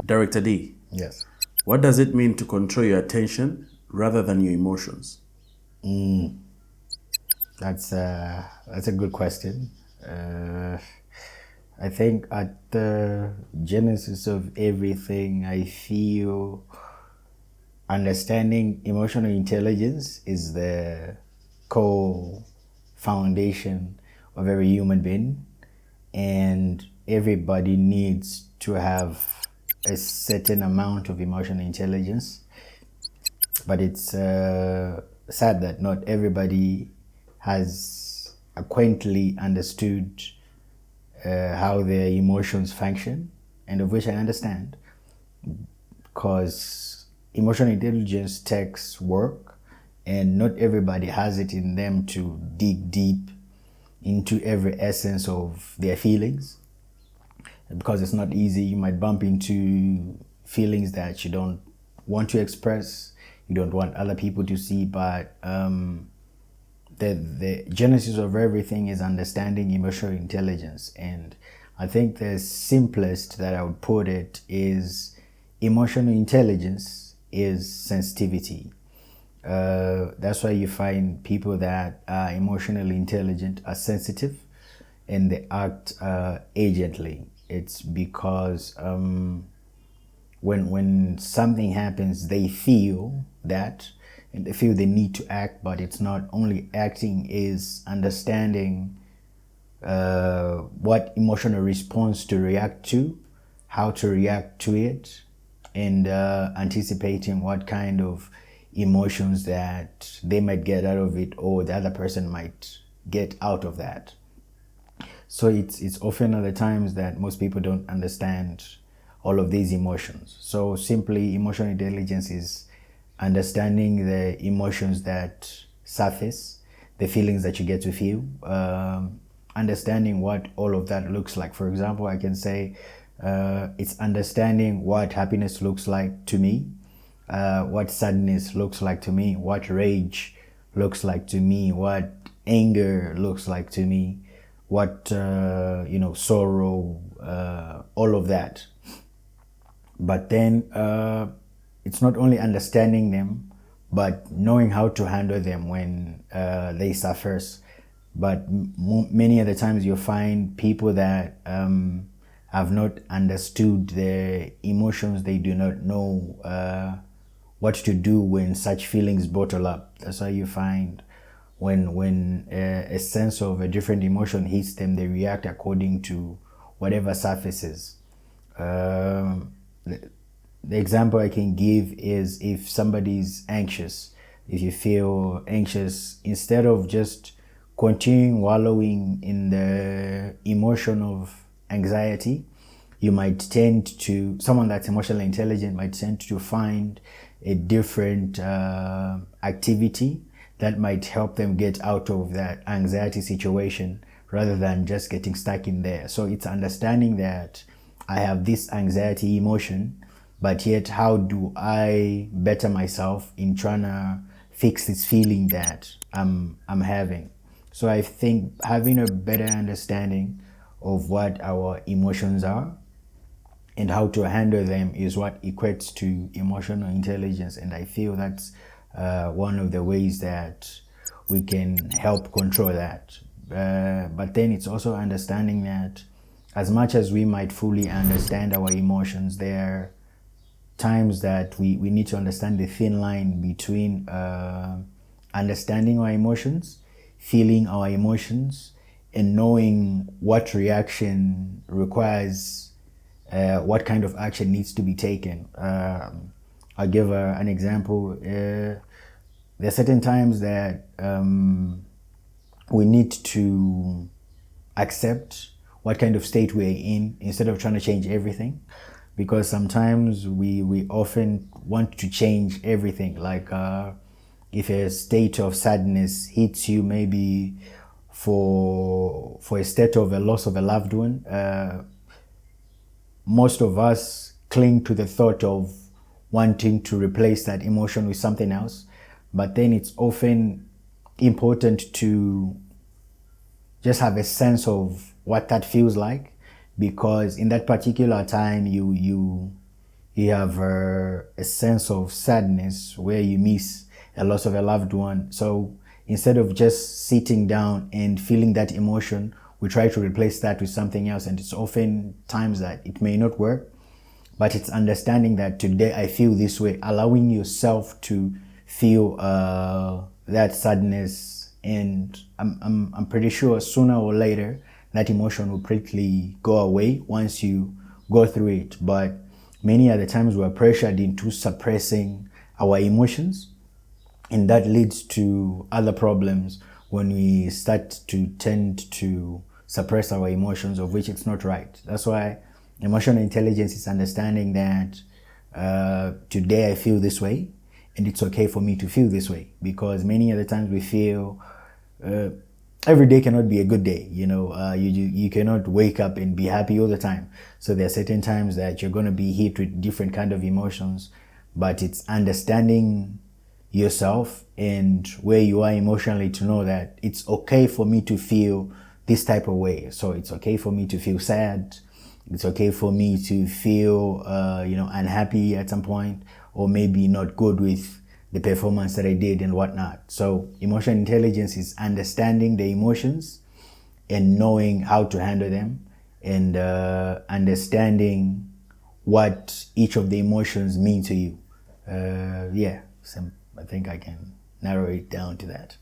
Director D, Yes. what does it mean to control your attention rather than your emotions? That's a good question. I think at the genesis of everything, I feel understanding emotional intelligence is the core foundation of every human being, and everybody needs to have a certain amount of emotional intelligence. But it's sad that not everybody has acquaintly understood how their emotions function, and of which I understand, because emotional intelligence takes work, and not everybody has it in them to dig deep into every essence of their feelings, because it's not easy. You might bump into feelings that you don't want to express, you don't want other people to see, but the genesis of everything is understanding emotional intelligence. And I think the simplest that I would put it is emotional intelligence is sensitivity. That's why you find people that are emotionally intelligent are sensitive, and they act agently. It's because when something happens, they feel that, and they feel they need to act. But it's not only acting, is understanding what emotional response to react to, how to react to it, and anticipating what kind of emotions that they might get out of it, or the other person might get out of that. So it's often at the times that most people don't understand all of these emotions. So simply, emotional intelligence is understanding the emotions that surface, the feelings that you get to feel, understanding what all of that looks like. For example, I can say it's understanding what happiness looks like to me, what sadness looks like to me, what rage looks like to me, what anger looks like to me, what sorrow, all of that. But then it's not only understanding them, but knowing how to handle them when they suffer. But many of the times you'll find people that have not understood the emotions. They do not know what to do when such feelings bottle up. That's why you find when a sense of a different emotion hits them, they react according to whatever surfaces. The example I can give is, if somebody's anxious, if you feel anxious, instead of just continuing wallowing in the emotion of anxiety, you might tend to, someone that's emotionally intelligent might tend to find a different activity that might help them get out of that anxiety situation, rather than just getting stuck in there. So it's understanding that I have this anxiety emotion, but yet how do I better myself in trying to fix this feeling that I'm having. So I think having a better understanding of what our emotions are and how to handle them is what equates to emotional intelligence. And I feel that's one of the ways that we can help control that. But then it's also understanding that as much as we might fully understand our emotions, there are times that we need to understand the thin line between understanding our emotions, feeling our emotions, and knowing what reaction requires, what kind of action needs to be taken. I'll give an example. There are certain times that we need to accept what kind of state we're in instead of trying to change everything, because sometimes we often want to change everything. Like if a state of sadness hits you, maybe for a state of a loss of a loved one, most of us cling to the thought of wanting to replace that emotion with something else. But then it's often important to just have a sense of what that feels like, because in that particular time you you have a sense of sadness where you miss a loss of a loved one. So instead of just sitting down and feeling that emotion, we try to replace that with something else. And it's often times that it may not work, but it's understanding that today I feel this way, allowing yourself to feel that sadness. And I'm pretty sure sooner or later that emotion will pretty go away once you go through it. But many other times we're pressured into suppressing our emotions, and that leads to other problems when we start to tend to suppress our emotions, of which it's not right. That's why emotional intelligence is understanding that today I feel this way, and it's okay for me to feel this way, because many other times we feel every day cannot be a good day. You cannot wake up and be happy all the time. So there are certain times that you're going to be hit with different kind of emotions, but it's understanding yourself and where you are emotionally to know that it's okay for me to feel this type of way. So it's okay for me to feel sad. It's okay for me to feel unhappy at some point, or maybe not good with the performance that I did and whatnot. So emotional intelligence is understanding the emotions and knowing how to handle them, and understanding what each of the emotions mean to you. I think I can narrow it down to that.